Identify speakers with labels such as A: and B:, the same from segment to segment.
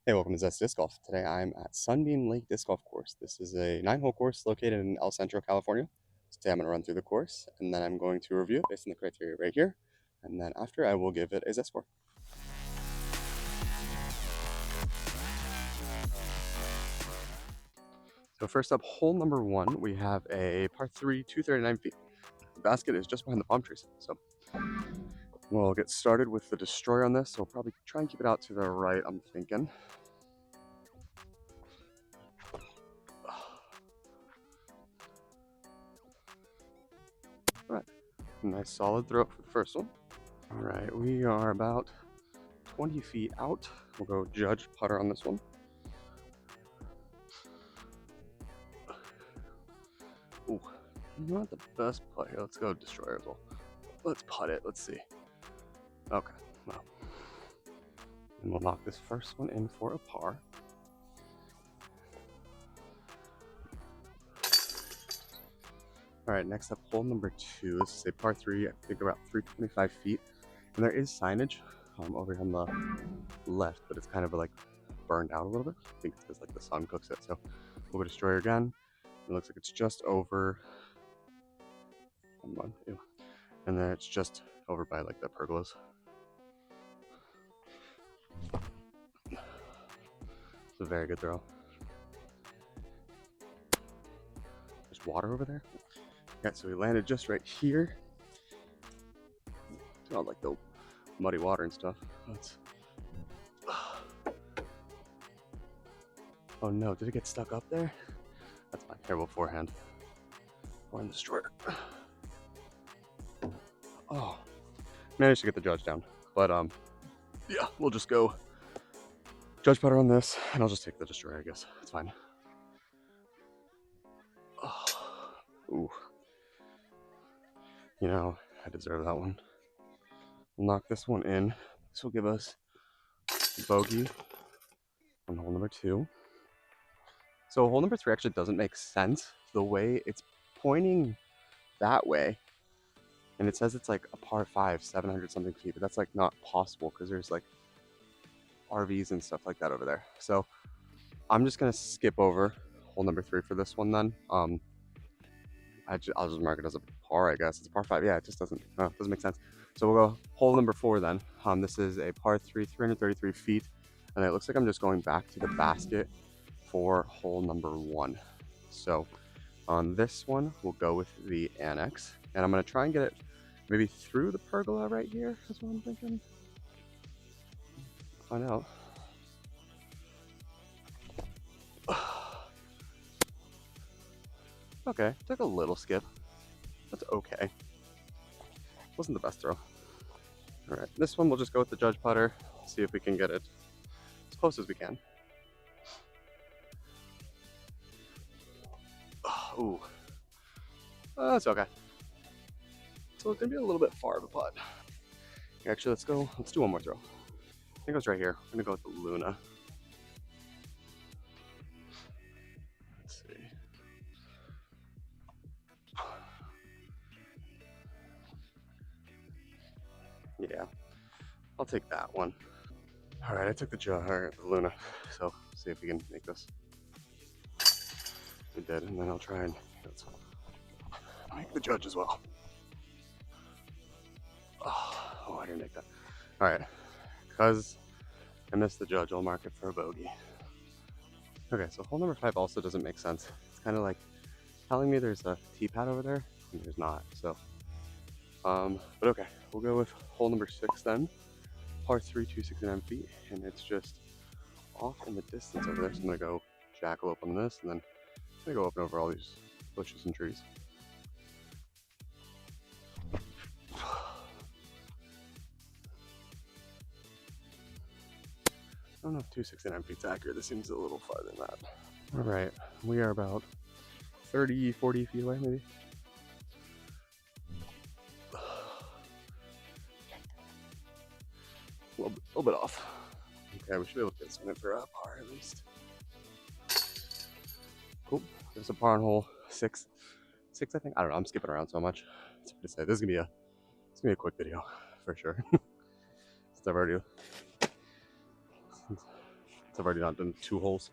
A: Hey, welcome to ZstyDiscGolf. Today I'm at Sunbeam Lake Disc Golf Course. This is a 9-hole course located in El Centro, California. So today I'm going to run through the course, and then I'm going to review it based on the criteria right here. And then after, I will give it a Z score. So first up, hole number 1, we have a par 3, 239 feet. The basket is just behind the palm trees. So we'll get started with the destroyer on this. So we'll probably try and keep it out to the right, I'm thinking. All right, nice solid throw for the first one. All right, we are about 20 feet out. We'll go judge putter on this one. Ooh, not the best putt here. Let's go destroyer as well. Let's putt it. Let's see. Okay, well. And we'll knock this first one in for a par. All right, next up, hole number 2. This is a par 3, I think about 325 feet. And there is signage over here on the left, but it's kind of like burned out a little bit. I think it's because like the sun cooks it. So we'll go destroyer again. It looks like it's just over. And then it's just over by like the pergolas. It's a very good throw. There's water over there. Yeah, so we landed just right here. It's all like the muddy water and stuff. Oh no, did it get stuck up there? That's my terrible forehand. Forehand destroyer. Oh, managed to get the judge down. But yeah, we'll just go judge putter on this, and I'll just take the destroyer, I guess. It's fine. Oh, ooh. You know, I deserve that one. We'll knock this one in. This will give us bogey on hole number 2. So hole number 3 actually doesn't make sense. The way it's pointing that way, and it says it's like a par 5, 700 something feet, but that's like not possible because there's like RVs and stuff like that over there. So I'm just gonna skip over hole number 3 for this one then. I'll just mark it as a par, I guess. It's a par 5. Yeah, it just doesn't make sense. So we'll go hole number 4 then. This is a par 3, 333 feet, and it looks like I'm just going back to the basket for hole number 1. So on this one, we'll go with the annex, and I'm gonna try and get it maybe through the pergola right here. That's what I'm thinking. Find out. Okay, took a little skip. That's okay. Wasn't the best throw. All right, this one we'll just go with the judge putter, see if we can get it as close as we can. Ooh, that's okay. So it's gonna be a little bit far of a putt. Actually, let's do one more throw. I think it was right here. I'm gonna go with the Luna. Let's see. Yeah, I'll take that one. All right, I took the Luna, so see if we can make this. We did, and then I'll try and make the judge as well. Oh, I didn't make that. All right, because I missed the judge, I'll mark it for a bogey. Okay, so hole number 5 also doesn't make sense. It's kind of like telling me there's a tee pad over there, and there's not. So, but okay, we'll go with hole number 6 then. Par 3, 269 feet, and it's just off in the distance over there. So I'm gonna go jackalope on this, and then I'm gonna go up and over all these bushes and trees. I don't know if 269 feet's accurate. This seems a little farther than that. All right, we are about 30, 40 feet away, maybe. A little bit off. Okay, we should be able to get something for a par at least. Cool. There's a par on hole 6. 6, I think. I don't know. I'm skipping around so much. It's hard to say. This is gonna be a quick video for sure. Since I've already I've already not done 2 holes.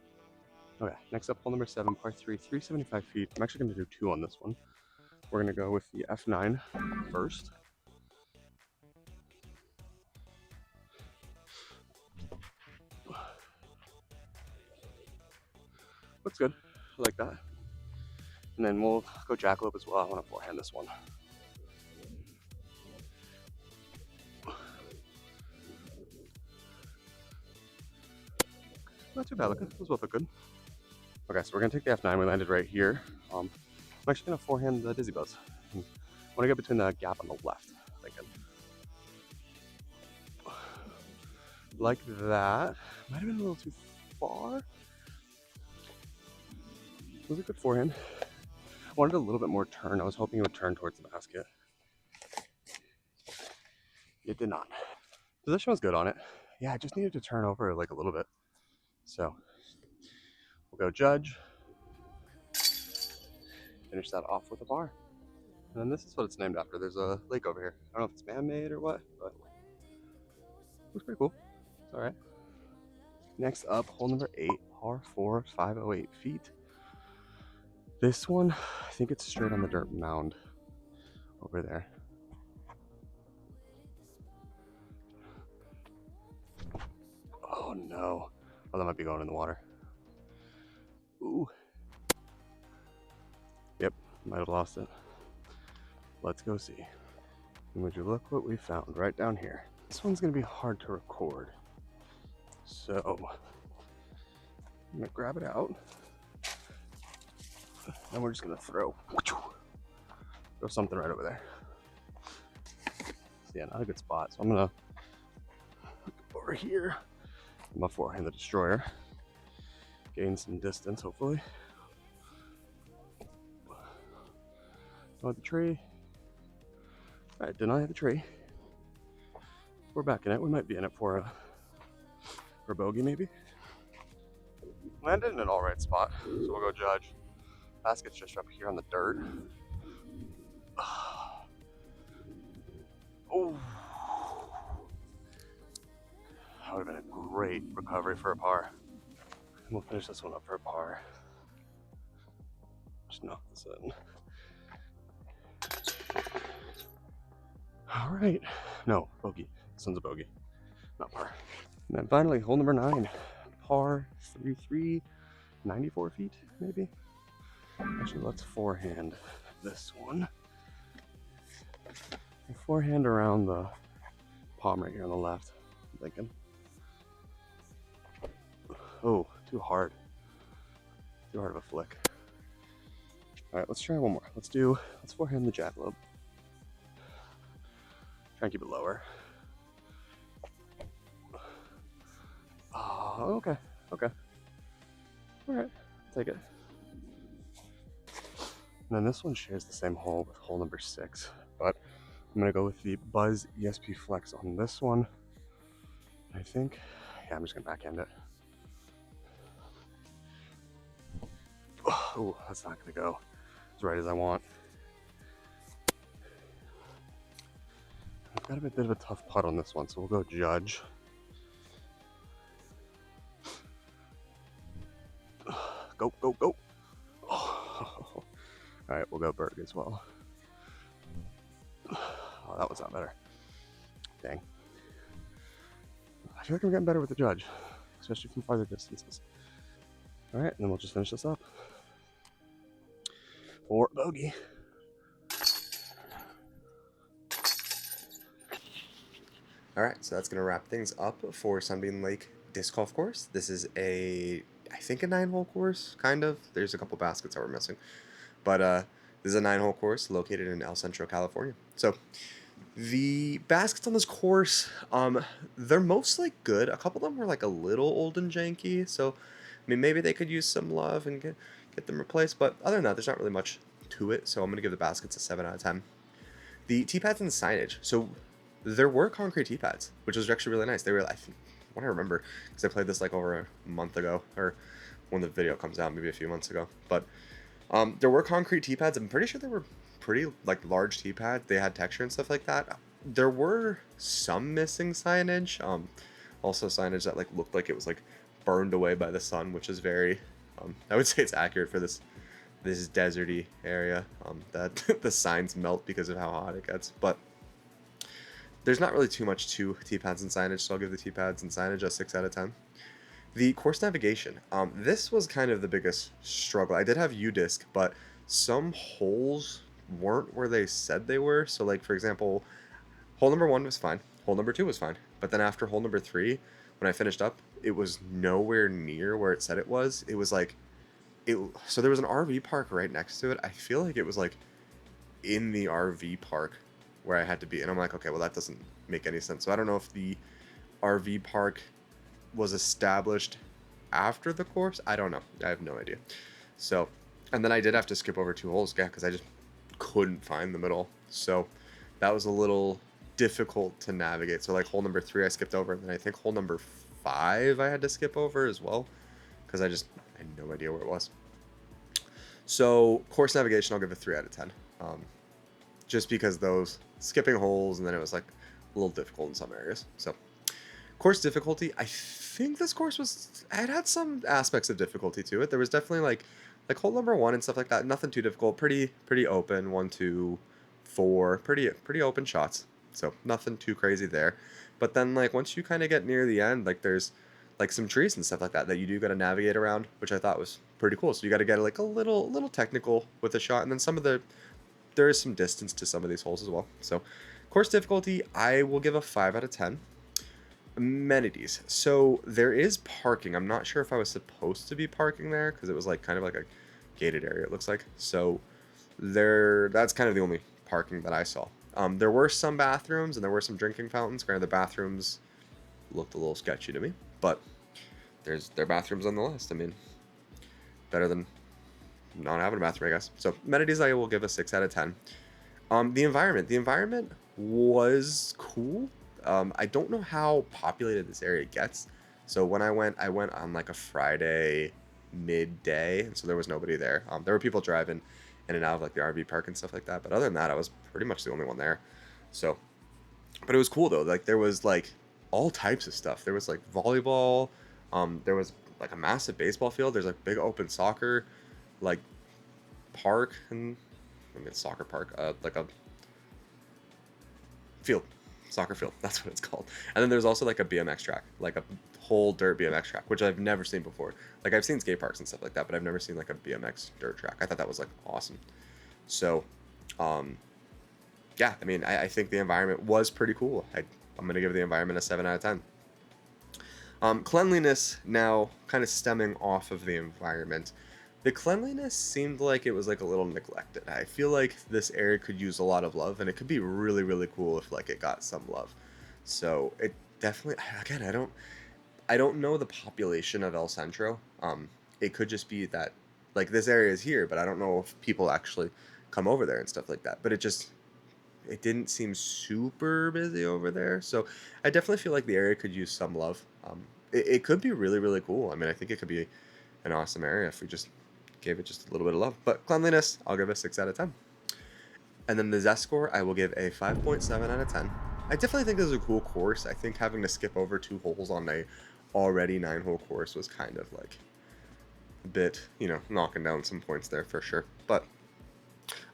A: Okay, next up, hole number 7, par 3, 375 feet. I'm actually going to do 2 on this one. We're going to go with the F9 first. Looks good. I like that. And then we'll go jackalope as well. I want to forehand this one. Not too bad looking. Those both look good. Okay, so we're going to take the F9. We landed right here. I'm actually going to forehand the Dizzy Buzz. I want to get between the gap on the left. Thinking. Like that. Might have been a little too far. It was a good forehand. I wanted a little bit more turn. I was hoping it would turn towards the basket. It did not. Position was good on it. Yeah, I just needed to turn over like a little bit. So we'll go judge. Finish that off with a bar. And then this is what it's named after. There's a lake over here. I don't know if it's man-made or what, but it looks pretty cool. It's all right. Next up, hole number 8, par 4, 508 feet. This one, I think it's straight on the dirt mound over there. Oh no. Oh, that might be going in the water. Ooh. Yep, might have lost it. Let's go see. And would you look what we found right down here. This one's gonna be hard to record. So, I'm gonna grab it out. And we're just gonna throw something right over there. So yeah, not a good spot. So I'm gonna go over here. I'm gonna forehand the destroyer. Gain some distance, hopefully. Don't hit the tree. All right, did not hit the tree. We're back in it. We might be in it for a bogey, maybe. Landed in an all right spot, so we'll go judge. Basket's just up here on the dirt. Oh, that would have been a great recovery for a par. And we'll finish this one up for a par. Just knock this in. All right. No, bogey. This one's a bogey, not par. And then finally, hole number 9, par 3-3, 94 feet, maybe. Actually, let's forehand this one. Forehand around the palm right here on the left, I'm thinking. Oh, too hard. Too hard of a flick. All right, let's try one more. Let's forehand the jackalope. Try and keep it lower. Oh, okay. All right, take it. And then this one shares the same hole with hole number 6, but I'm gonna go with the Buzz ESP Flex on this one. I think, yeah, I'm just gonna backhand it. Oh, that's not gonna go as right as I want. I've got a bit of a tough putt on this one, so we'll go judge. Go. Oh. All right, we'll go Berg as well. Oh, that was not better. Dang. I feel like I'm getting better with the judge, especially from farther distances. All right, and then we'll just finish this up for bogey. All right, so that's gonna wrap things up for Sunbeam Lake Disc Golf Course. This is I think a 9-hole course, kind of. There's a couple baskets that we're missing. But this is a 9-hole course located in El Centro, California. So the baskets on this course, they're mostly good. A couple of them were like a little old and janky. So, I mean, maybe they could use some love and get them replaced. But other than that, there's not really much to it. So I'm going to give the baskets a 7 out of 10. The tee pads and the signage. So there were concrete tee pads, which was actually really nice. They were, I think, what I remember, because I played this like over a month ago, or when the video comes out, maybe a few months ago. But there were concrete tee pads. I'm pretty sure they were pretty like large tee pads. They had texture and stuff like that. There were some missing signage. Also signage that like looked like it was like
B: burned away by the sun, which is very, I would say it's accurate for this deserty area, that the signs melt because of how hot it gets. But there's not really too much to tee pads and signage, so I'll give the tee pads and signage a 6 out of 10. The course navigation, this was kind of the biggest struggle. I did have U-disc, but some holes weren't where they said they were. So like, for example, hole number 1 was fine, hole number 2 was fine, but then after hole number 3, when I finished up, it was nowhere near where it said it was. It was like, so there was an RV park right next to it. I feel like it was like in the RV park where I had to be, and I'm like, okay, well, that doesn't make any sense. So I don't know if the RV park was established after the course. I don't know. I have no idea. So, and then I did have to skip over 2 holes, yeah, because I just couldn't find the middle. So that was a little difficult to navigate. So like hole number 3 I skipped over, and then I think hole number 5 I had to skip over as well, because I had no idea where it was. So course navigation, I'll give a 3 out of 10. Just because those skipping holes, and then it was like a little difficult in some areas. So course difficulty, I think this course it had some aspects of difficulty to it. There was definitely like hole number 1 and stuff like that. Nothing too difficult. Pretty open. 1, 2, 4. Pretty open shots. So nothing too crazy there. But then like once you kind of get near the end, like there's like some trees and stuff like that you do got to navigate around, which I thought was pretty cool. So you got to get like a little technical with the shot, and then there is some distance to some of these holes as well. So course difficulty, I will give a 5 out of 10. Amenities. So there is parking. I'm not sure if I was supposed to be parking there because it was like kind of like a gated area, it looks like. So that's kind of the only parking that I saw. There were some bathrooms and there were some drinking fountains. Granted, the bathrooms looked a little sketchy to me, but there are bathrooms on the list. I mean, better than not having a bathroom, I guess. So amenities, I will give a 6 out of 10. The environment was cool. I don't know how populated this area gets. So when I went on like a Friday midday, and so there was nobody there. There were people driving in and out of like the RV park and stuff like that, but other than that, I was pretty much the only one there. So, but it was cool though. Like there was like all types of stuff. There was like volleyball. There was like a massive baseball field. There's like big open soccer, like park, and I mean soccer park, like a field. Soccer field, that's what it's called. And then there's also like a BMX track, like a whole dirt BMX track, which I've never seen before. Like I've seen skate parks and stuff like that, but I've never seen like a BMX dirt track. I thought that was like awesome. So yeah, I mean, I think the environment was pretty cool. I'm gonna give the environment a 7 out of 10. Cleanliness, now kind of stemming off of the environment, the cleanliness seemed like it was like a little neglected. I feel like this area could use a lot of love, and it could be really, really cool if like it got some love. So it definitely, again, I don't know the population of El Centro. It could just be that like this area is here, but I don't know if people actually come over there and stuff like that. But it didn't seem super busy over there. So I definitely feel like the area could use some love. It could be really, really cool. I mean, I think it could be an awesome area if we just gave it just a little bit of love. But cleanliness, I'll give a 6 out of 10. And then the Zest score, I will give a 5.7 out of 10. I definitely think this is a cool course. I think having to skip over 2 holes on a already 9-hole course was kind of like a bit, knocking down some points there for sure. But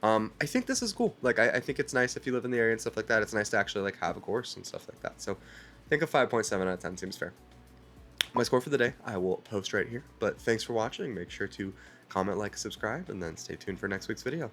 B: I think this is cool. Like, I think it's nice if you live in the area and stuff like that. It's nice to actually like have a course and stuff like that. So I think a 5.7 out of 10 seems fair. My score for the day, I will post right here. But thanks for watching. Make sure to comment, like, subscribe, and then stay tuned for next week's video.